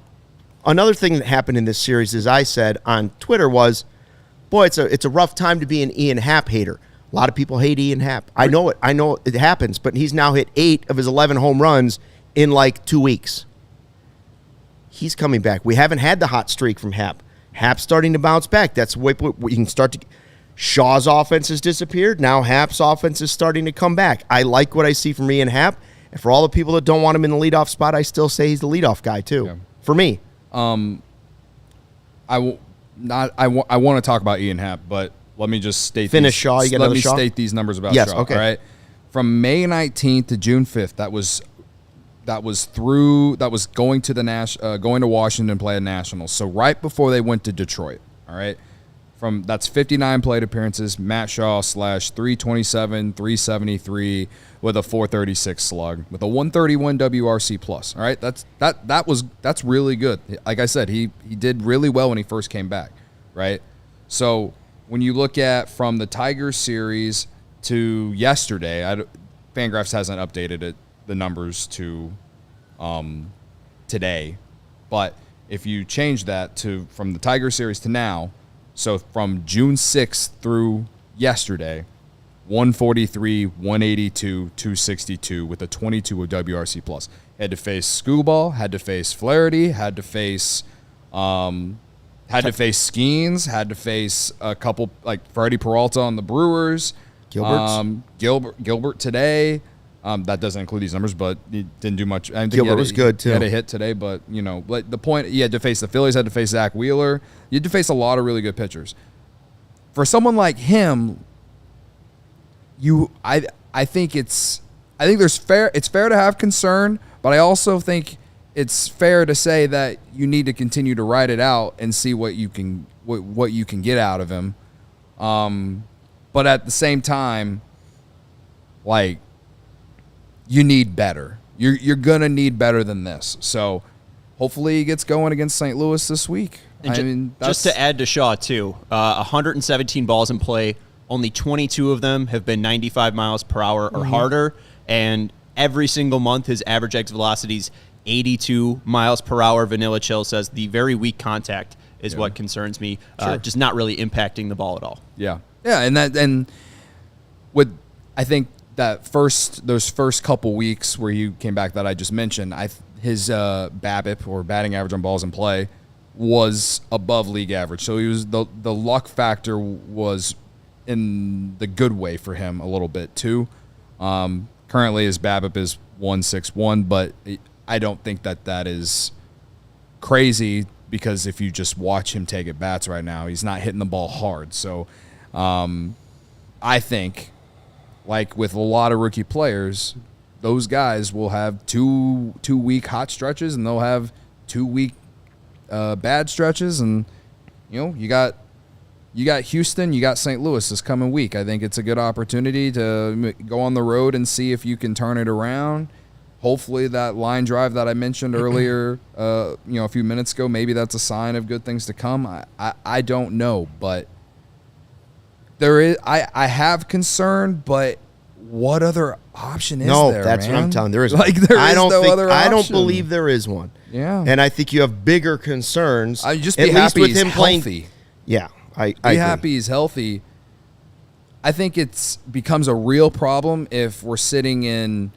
another thing that happened in this series, as I said on Twitter, was, boy, it's a rough time to be an Ian Happ hater. A lot of people hate Ian Happ. I know it happens, but he's now hit 8 of his 11 home runs in like 2 weeks. He's coming back. We haven't had the hot streak from Happ. Happ's starting to bounce back. That's what you can start to. Shaw's offense has disappeared. Now Happ's offense is starting to come back. I like what I see from Ian Happ. And for all the people that don't want him in the leadoff spot, I still say he's the leadoff guy too. Yeah. For me. I want to talk about Ian Happ, but let me just state Shaw. You let me state these numbers about Shaw. Okay. All right. From May 19th to June 5th, that was going to Washington to play a Nationals. So right before they went to Detroit. All right. That's 59 plate appearances. Matt Shaw /327, 373 with a 436 slug with a 131 WRC plus. All right, that's really good. Like I said, he did really well when he first came back. Right. So when you look at from the Tigers series to yesterday, Fangraphs hasn't updated the numbers to today, but if you change that from the Tigers series to now. So from June 6th through yesterday, 143, 182, 262 with a 22 of WRC plus. Had to face Screwball, had to face Flaherty, had to face Skeens, had to face a couple like Freddie Peralta on the Brewers, Gilbert today. That doesn't include these numbers, but he didn't do much. I think Gilbert was good, too. He had a hit today, but, you know, like the point, you had to face the Phillies, had to face Zach Wheeler. You had to face a lot of really good pitchers. For someone like him, I think it's fair to have concern, but I also think it's fair to say that you need to continue to ride it out and see what you can get out of him. But at the same time, like, you need better. You're gonna need better than this. So hopefully he gets going against St. Louis this week. And just to add to Shaw too, 117 balls in play. Only 22 of them have been 95 miles per hour or harder, and every single month his average exit velocity is 82 miles per hour. Vanilla Chill says the very weak contact is what concerns me, just not really impacting the ball at all. Yeah, and I think that those first couple weeks where he came back that I just mentioned, his BABIP or batting average on balls in play was above league average. So he was the luck factor was in the good way for him a little bit too. Currently his BABIP is 161, but I don't think that is crazy, because if you just watch him take at bats right now, he's not hitting the ball hard. So I think, like with a lot of rookie players, those guys will have two week hot stretches, and they'll have 2 week bad stretches, and you got Houston, you got St. Louis this coming week. I think it's a good opportunity to go on the road and see if you can turn it around. Hopefully that line drive that I mentioned earlier, a few minutes ago, maybe that's a sign of good things to come. I don't know, but I have concern, but what other option is there? No, that's man? what I'm telling you. There is I don't believe there is one. Yeah. And I think you have bigger concerns. I just be happy he's healthy. Playing. Yeah. I be happy he's healthy. I think it becomes a real problem if we're sitting in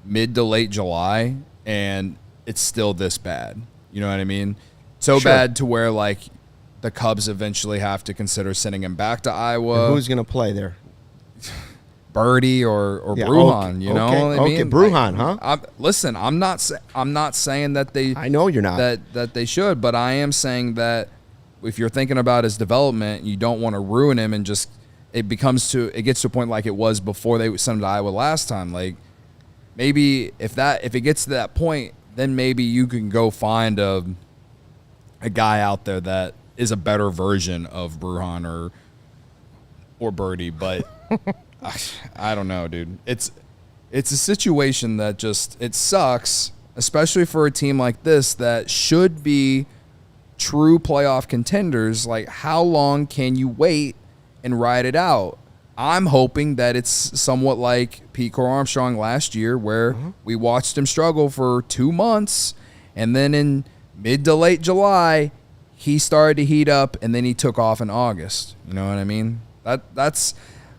mid to late July and it's still this bad. You know what I mean? So bad to where, like, the Cubs eventually have to consider sending him back to Iowa. And who's going to play there? Birdie or Brujan, you know what I mean? Okay, Brujan, huh? Listen, I'm not saying that they. I know you're not. That they should, but I am saying that if you're thinking about his development, you don't want to ruin him, and just it gets to a point like it was before they sent him to Iowa last time. Like, maybe if it gets to that point, then maybe you can go find a guy out there that is a better version of Brujan or Birdie, but. I don't know, dude. It's a situation that just, it sucks, especially for a team like this that should be true playoff contenders. Like, how long can you wait and ride it out? I'm hoping that it's somewhat like Crow-Armstrong last year, where we watched him struggle for 2 months, and then in mid to late July, he started to heat up, and then he took off in August. You know what I mean? That's...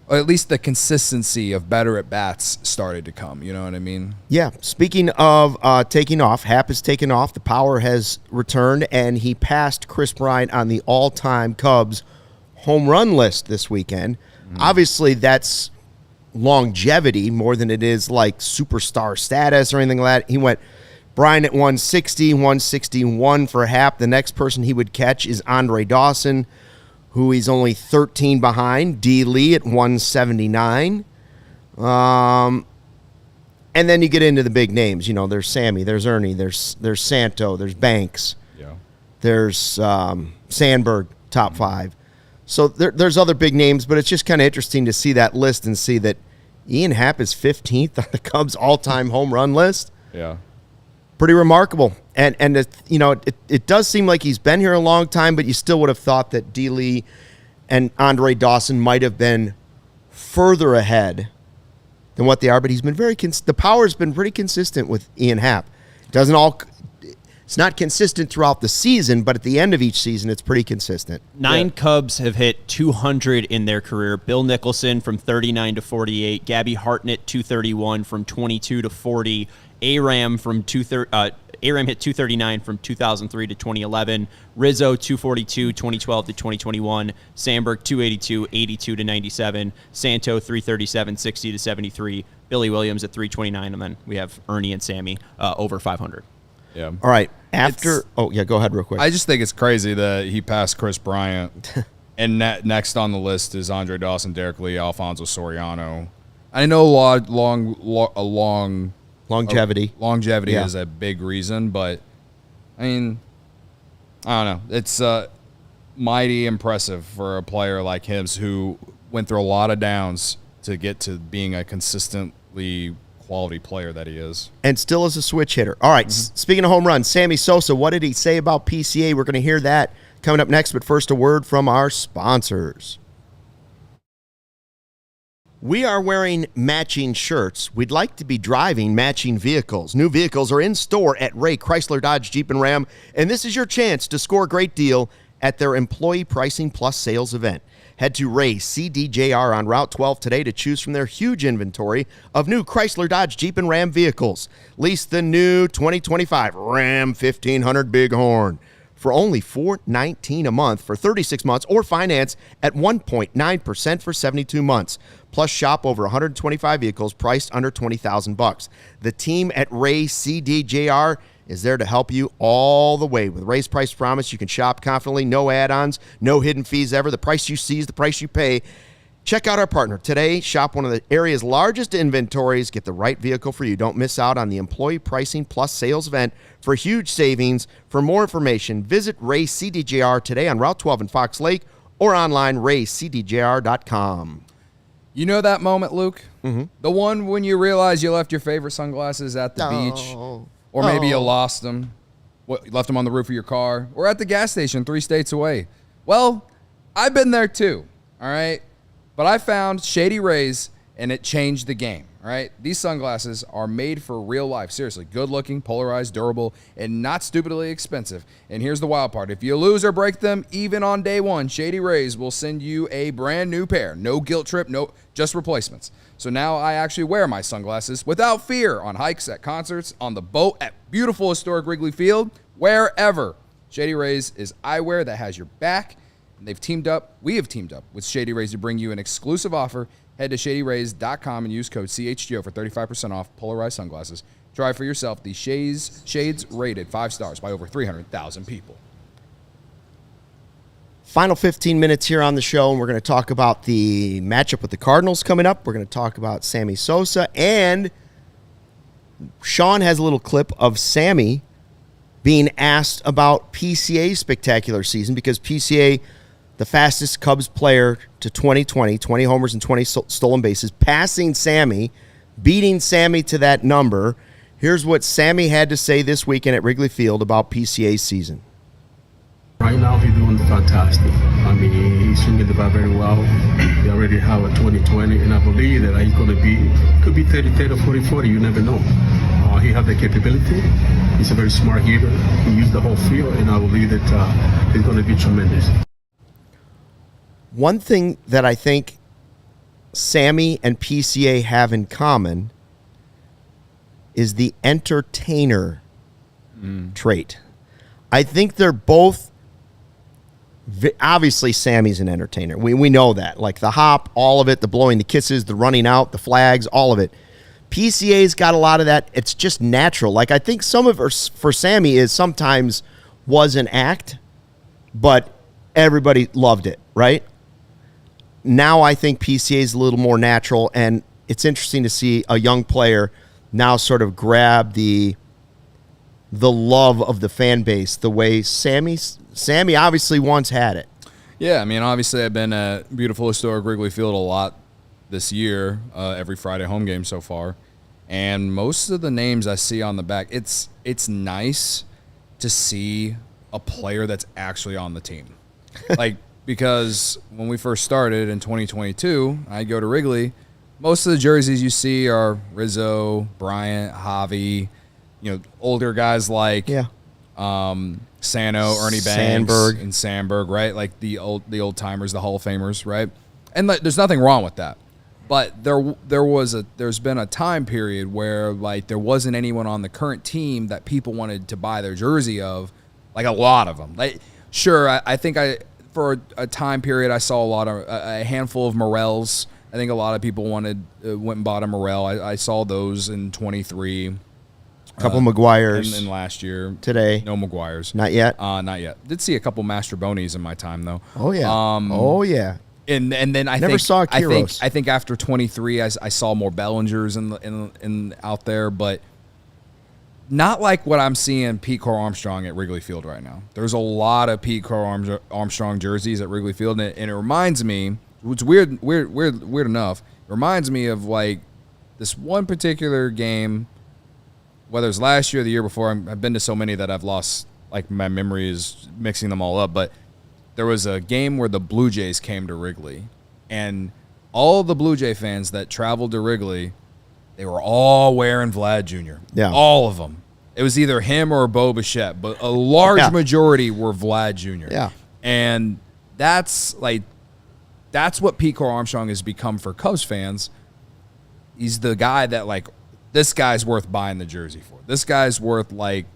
or at least the consistency of better at bats started to come. You know what I mean? Yeah. Speaking of taking off, Happ has taken off. The power has returned, and he passed Chris Bryant on the all-time Cubs home run list this weekend. Obviously, that's longevity more than it is like superstar status or anything like that. He went Bryant at 160, 161 for Happ. The next person he would catch is Andre Dawson, who he's only 13 behind. D. Lee at 179. And then you get into the big names. You know, there's Sammy, there's Ernie, there's Santo, there's Banks. Yeah. There's Sandberg, top 5. So there's other big names, but it's just kind of interesting to see that list and see that Ian Happ is 15th on the Cubs all-time home run list. Yeah. Pretty remarkable. And it does seem like he's been here a long time, but you still would have thought that D. Lee and Andre Dawson might have been further ahead than what they are. But he's been the power's been pretty consistent with Ian Happ. It's not consistent throughout the season, but at the end of each season, it's pretty consistent. 9 Cubs have hit 200 in their career. Bill Nicholson from 39 to 48. Gabby Hartnett, 231 from 22 to 40. Aram hit 239 from 2003 to 2011. Rizzo, 242, 2012 to 2021. Sandberg, 282, 82 to 97. Santo, 337, 60 to 73. Billy Williams at 329. And then we have Ernie and Sammy over 500. Yeah. All right. Go ahead real quick. I just think it's crazy that he passed Chris Bryant, and next on the list is Andre Dawson, Derek Lee, Alfonso Soriano. I know longevity Yeah. is a big reason, but I mean, I don't know. It's mighty impressive for a player like him who went through a lot of downs to get to being a consistently quality player that he is. And still is a switch hitter. All right, speaking of home runs, Sammy Sosa, what did he say about PCA? We're going to hear that coming up next, but first a word from our sponsors. We are wearing matching shirts. We'd like to be driving matching vehicles. New vehicles are in store at Ray Chrysler Dodge Jeep and Ram, and this is your chance to score a great deal at their Employee Pricing Plus sales event. Head to Ray CDJR on Route 12 today to choose from their huge inventory of new Chrysler Dodge Jeep and Ram vehicles. Lease the new 2025 Ram 1500 Bighorn for only $419 a month for 36 months, or finance at 1.9% for 72 months. Plus, shop over 125 vehicles priced under $20,000. The team at Ray CDJR is there to help you all the way. With Ray's Price Promise, you can shop confidently, no add-ons, no hidden fees ever. The price you see is the price you pay. Check out our partner today. Shop one of the area's largest inventories. Get the right vehicle for you. Don't miss out on the Employee Pricing Plus sales event for huge savings. For more information, visit Ray CDJR today on Route 12 in Fox Lake or online raycdjr.com. You know that moment, Luke? Mm-hmm. The one when you realize you left your favorite sunglasses at the beach, or maybe you lost them, left them on the roof of your car, or at the gas station 3 states away. Well, I've been there too, all right? But I found Shady Rays, and it changed the game, all right? These sunglasses are made for real life. Seriously, good-looking, polarized, durable, and not stupidly expensive. And here's the wild part. If you lose or break them, even on day one, Shady Rays will send you a brand new pair. No guilt trip, no, just replacements. So now I actually wear my sunglasses without fear on hikes, at concerts, on the boat, at beautiful historic Wrigley Field, wherever. Shady Rays is eyewear that has your back. And we have teamed up with Shady Rays to bring you an exclusive offer. Head to shadyrays.com and use code CHGO for 35% off polarized sunglasses. Try for yourself these shades rated 5 stars by over 300,000 people. Final 15 minutes here on the show, and we're going to talk about the matchup with the Cardinals coming up. We're going to talk about Sammy Sosa, and Sean has a little clip of Sammy being asked about PCA's spectacular season, because PCA, the fastest Cubs player to 2020, 20 homers and 20 stolen bases, passing Sammy, beating Sammy to that number. Here's what Sammy had to say this weekend at Wrigley Field about PCA's season. Right now, he's doing fantastic. I mean, he's swinging the bat very well. He already have a 20-20, and I believe that he's going to could be 30-30 or 40-40. You never know. He has the capability. He's a very smart hitter. He used the whole field, and I believe that he's going to be tremendous. One thing that I think Sammy and PCA have in common is the entertainer trait. I think they're both, obviously Sammy's an entertainer. We know that. Like the hop, all of it, the blowing the kisses, the running out, the flags, all of it. PCA's got a lot of that. It's just natural. Like I think some of it for Sammy is sometimes was an act, but everybody loved it, right? Now I think PCA is a little more natural, and it's interesting to see a young player now sort of grab the love of the fan base the way Sammy obviously once had it. Yeah, I mean, obviously I've been at beautiful historic Wrigley Field a lot this year, every Friday home game so far, and most of the names I see on the back, it's nice to see a player that's actually on the team. Like, because when we first started in 2022, I go to Wrigley, most of the jerseys you see are Rizzo, Bryant, Javi, older guys like Sano, Ernie Banks, and Sandberg, right? Like the old timers, the Hall of Famers, right? And there's nothing wrong with that. But there's been a time period where like there wasn't anyone on the current team that people wanted to buy their jersey of, like a lot of them. Like, sure, I think for a time period I saw a handful of Morels. I think a lot of people went and bought a Morel. I saw those in 23. A couple McGuires. In last year. Today. No McGuires. Not yet? Not yet. Did see a couple Mastrobonis in my time, though. Oh, yeah. And then I Never saw Kiros. I think after 23, I saw more Bellingers in out there, but not like what I'm seeing Pete Crow-Armstrong at Wrigley Field right now. There's a lot of Pete Crow-Armstrong jerseys at Wrigley Field, and it reminds me, it's weird enough, it reminds me of like this one particular game, whether it's last year or the year before. I've been to so many that I've lost, like my memory is mixing them all up, but there was a game where the Blue Jays came to Wrigley, and all the Blue Jay fans that traveled to Wrigley, they were all wearing Vlad Jr. Yeah. All of them. It was either him or Bo Bichette, but a large majority were Vlad Jr. Yeah. And that's what Pete Crow-Armstrong has become for Cubs fans. He's the guy that, like, this guy's worth buying the jersey for. This guy's worth, like,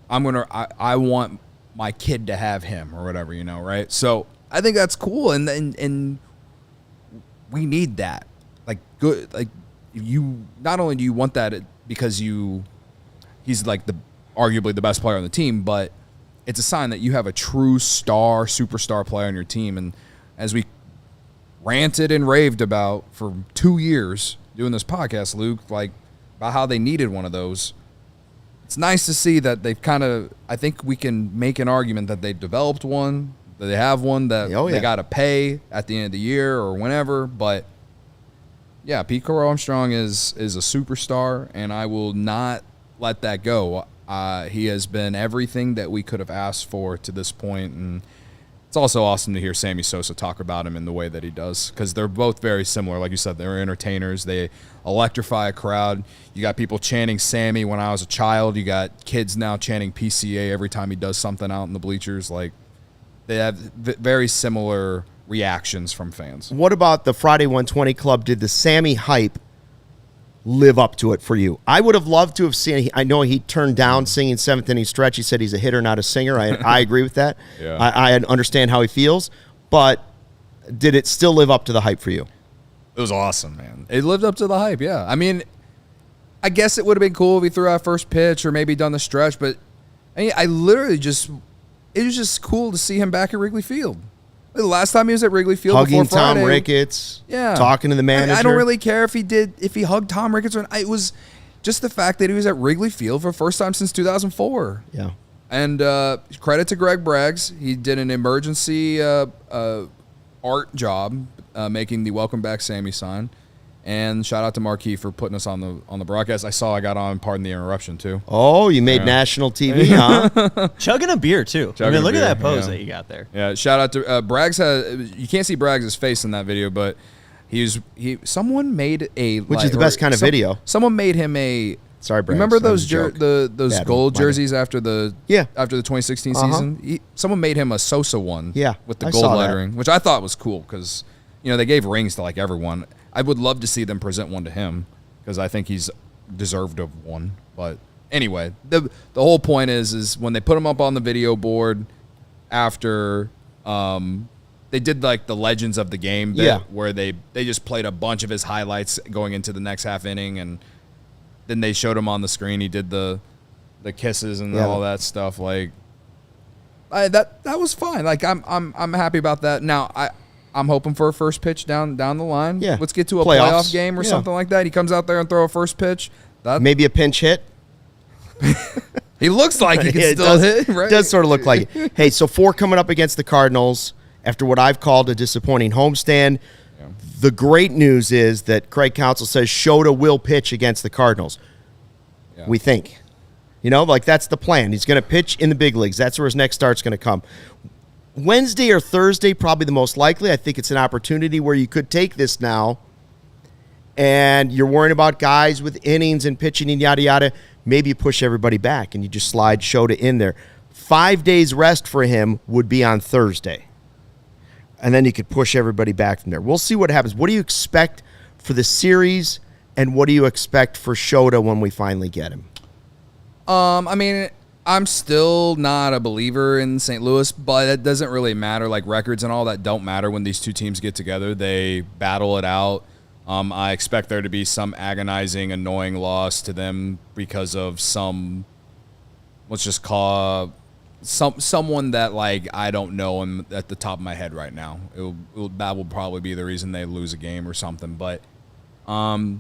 I want my kid to have him or whatever, you know, right? So I think that's cool, and we need that. Like, good, like, you not only do you want that because he's like arguably the best player on the team, but it's a sign that you have a true superstar player on your team. And as we ranted and raved about for 2 years doing this podcast, Luke, like about how they needed one of those. It's nice to see that they've I think we can make an argument that they've developed one, that they have one that they got to pay at the end of the year or whenever. But yeah, Pete Crow-Armstrong is a superstar, and I will not let that go. He has been everything that we could have asked for to this point, and it's also awesome to hear Sammy Sosa talk about him in the way that he does, because they're both very similar. Like you said, they're entertainers. They electrify a crowd. You got people chanting Sammy when I was a child. You got kids now chanting PCA every time he does something out in the bleachers. Like, they have very similar reactions from fans. What about the Friday 120 Club? Did the Sammy hype live up to it for you? I would have loved to have seen. I know he turned down singing Seventh Inning Stretch. He said he's a hitter, not a singer. I agree with that. Yeah. I understand how he feels, but did it still live up to the hype for you? It was awesome, man. It lived up to the hype, yeah. I mean, I guess it would have been cool if he threw out first pitch or maybe done the stretch, but I literally it was just cool to see him back at Wrigley Field. The last time he was at Wrigley Field hugging before Friday, Tom Ricketts, yeah, talking to the manager. I don't really care if he hugged Tom Ricketts or not. It was just the fact that he was at Wrigley Field for the first time since 2004. Yeah. And credit to Greg Braggs. He did an emergency art job making the Welcome Back Sammy sign. And shout out to Marquis for putting us on the broadcast. I got on, pardon the interruption, too. Oh, you made national TV, huh? Chugging a beer, too. Chugging I mean, look a beer, at that pose yeah. that you got there. Yeah, shout out to Braggs. You can't see Braggs' face in that video, but someone made a... Which is the best kind of video. Someone made him a... Sorry, Braggs. Remember those gold jerseys after the 2016 season? Someone made him a Sosa one with the gold lettering, which I thought was cool because, you know, they gave rings to like everyone. I would love to see them present one to him because I think he's deserved of one. But anyway, the whole point is when they put him up on the video board after they did like the legends of the game bit where they just played a bunch of his highlights going into the next half inning, and then they showed him on the screen. He did the kisses and all that stuff. Like that was fine. Like I'm happy about that. Now I'm hoping for a first pitch down the line. Yeah. Let's get to a playoff game or something like that. He comes out there and throw a first pitch. Maybe a pinch hit. He looks like he can still hit, right? It does sort of look like it. Hey, so 4 coming up against the Cardinals after what I've called a disappointing homestand. Yeah. The great news is that Craig Counsell says Shota will pitch against the Cardinals. Yeah. We think. You know, like that's the plan. He's going to pitch in the big leagues. That's where his next start's going to come. Wednesday or Thursday, probably the most likely. I think it's an opportunity where you could take this now, and you're worrying about guys with innings and pitching and yada, yada. Maybe you push everybody back, and you just slide Shota in there. 5 days rest for him would be on Thursday, and then you could push everybody back from there. We'll see what happens. What do you expect for the series, and what do you expect for Shota when we finally get him? I mean, I'm still not a believer in St. Louis, but it doesn't really matter. Like records and all that don't matter when these two teams get together. They battle it out. I expect there to be some agonizing, annoying loss to them because of some, let's just call someone that like I don't know him at the top of my head right now. That will probably be the reason they lose a game or something. But I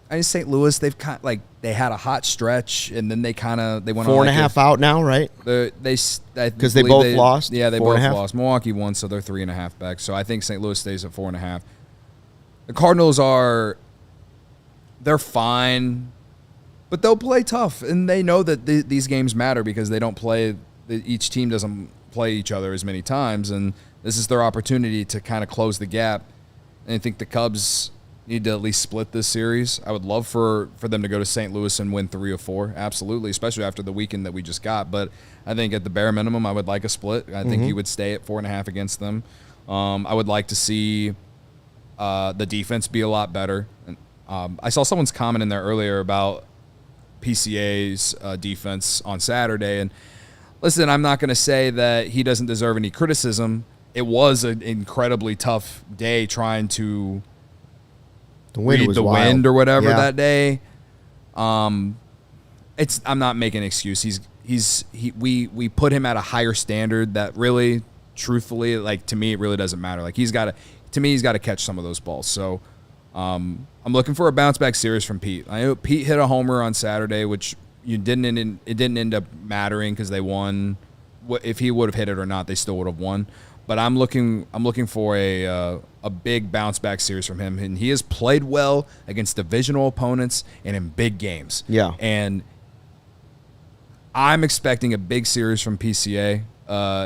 think St. Louis, they've kind of, like they had a hot stretch and then they went 4.5 out now, right? Because they both lost. Yeah, they 4.5? both lost. Milwaukee won, so they're 3.5 back. So I think St. Louis stays at 4.5. The Cardinals they're fine, but they'll play tough, and they know that these games matter because they don't play. Each team doesn't play each other as many times, and this is their opportunity to kind of close the gap. And I think the Cubs need to at least split this series. I would love for them to go to St. Louis and win 3 or 4, absolutely, especially after the weekend that we just got. But I think at the bare minimum, I would like a split. I think he would stay at 4.5 against them. I would like to see the defense be a lot better. I saw someone's comment in there earlier about PCA's defense on Saturday, and listen, I'm not going to say that he doesn't deserve any criticism. It was an incredibly tough day trying to read the wind or whatever that day. I'm not making an excuse. We put him at a higher standard that really, truthfully, like to me, it really doesn't matter. Like he's got to catch some of those balls. So I'm looking for a bounce back series from Pete. I know Pete hit a homer on Saturday, which it didn't end up mattering because they won. If he would have hit it or not, they still would have won. But I'm looking for a big bounce back series from him, and he has played well against divisional opponents and in big games. Yeah, and I'm expecting a big series from PCA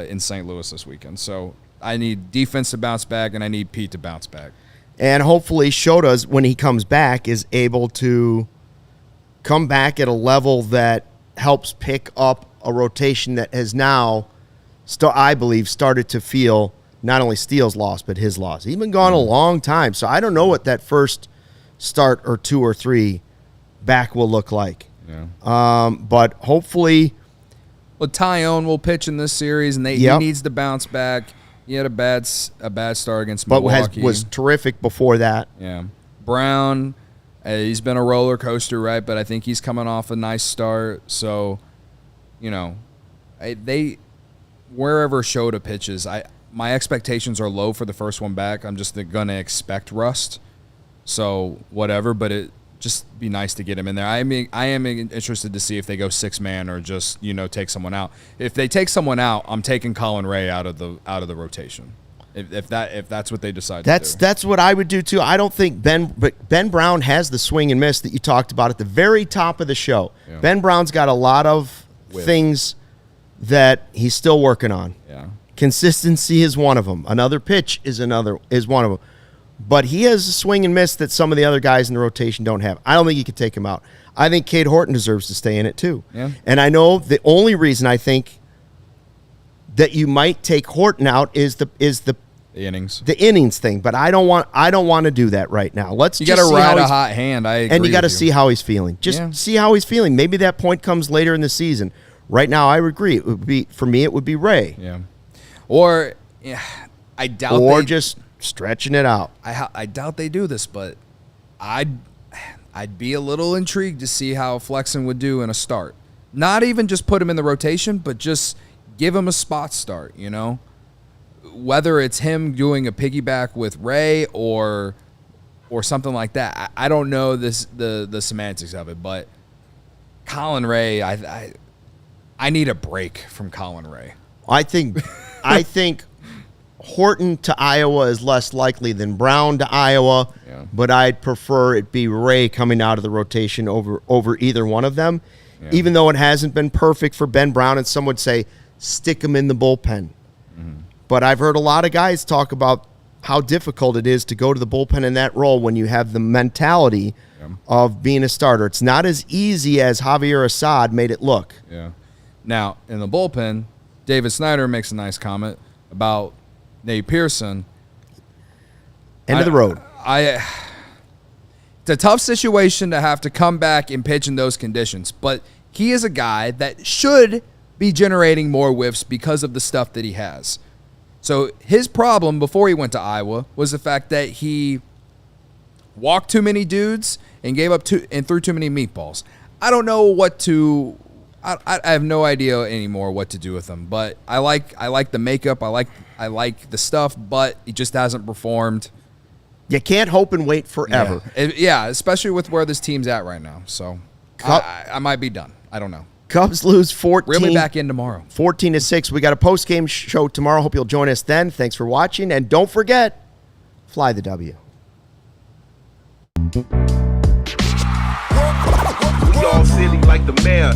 in St. Louis this weekend. So I need defense to bounce back, and I need Pete to bounce back. And hopefully Shota, when he comes back, is able to come back at a level that helps pick up a rotation that has now, I believe, started to feel not only Steele's loss, but his loss. He's been gone a long time, so I don't know what that first start or 2 or 3 back will look like. Yeah. But hopefully... Well, Tyone will pitch in this series, and he needs to bounce back. He had a bad start against Milwaukee. But was terrific before that. Yeah. Brown, he's been a roller coaster, right? But I think he's coming off a nice start. So, wherever Shota pitches, my expectations are low for the first one back. I'm just going to expect rust. So, whatever. But it just be nice to get him in there. I am interested to see if they go 6-man or just take someone out. If they take someone out, I'm taking Colin Ray out of the rotation. If that's what they decide to do. That's what I would do too. I don't think Ben Brown has the swing and miss that you talked about at the very top of the show. Yeah. Ben Brown's got a lot of things that he's still working on. Yeah. Consistency is one of them. Another pitch is one of them. But he has a swing and miss that some of the other guys in the rotation don't have. I don't think you could take him out. I think Cade Horton deserves to stay in it too. Yeah. And I know the only reason I think that you might take Horton out is the innings. The innings thing, but I don't want to do that right now. You got to ride a hot hand. And you got to see how he's feeling. See how he's feeling. Maybe that point comes later in the season. Right now, I agree. It would be Ray. Yeah. Or I doubt just stretching it out. I doubt they do this, but I'd be a little intrigued to see how Flexen would do in a start. Not even just put him in the rotation, but just give him a spot start, Whether it's him doing a piggyback with Ray or something like that. I don't know the semantics of it, but Colin Ray, I need a break from Colin Ray. I think Horton to Iowa is less likely than Brown to Iowa, but I'd prefer it be Ray coming out of the rotation over either one of them, even though it hasn't been perfect for Ben Brown, and some would say stick him in the bullpen. Mm-hmm. But I've heard a lot of guys talk about how difficult it is to go to the bullpen in that role when you have the mentality of being a starter. It's not as easy as Javier Assad made it look. Yeah. Now, in the bullpen, David Snyder makes a nice comment about Nate Pearson. End of the road. It's a tough situation to have to come back and pitch in those conditions, but he is a guy that should be generating more whiffs because of the stuff that he has. So his problem before he went to Iowa was the fact that he walked too many dudes and threw too many meatballs. I don't know what to I have no idea anymore what to do with him. But I like the makeup. I like the stuff, but he just hasn't performed. You can't hope and wait forever. Yeah, especially with where this team's at right now. So I might be done. I don't know. Cubs lose 14. Reel me back in tomorrow. 14-6. We got a post-game show tomorrow. Hope you'll join us then. Thanks for watching. And don't forget, fly the W. We all silly like the mayor.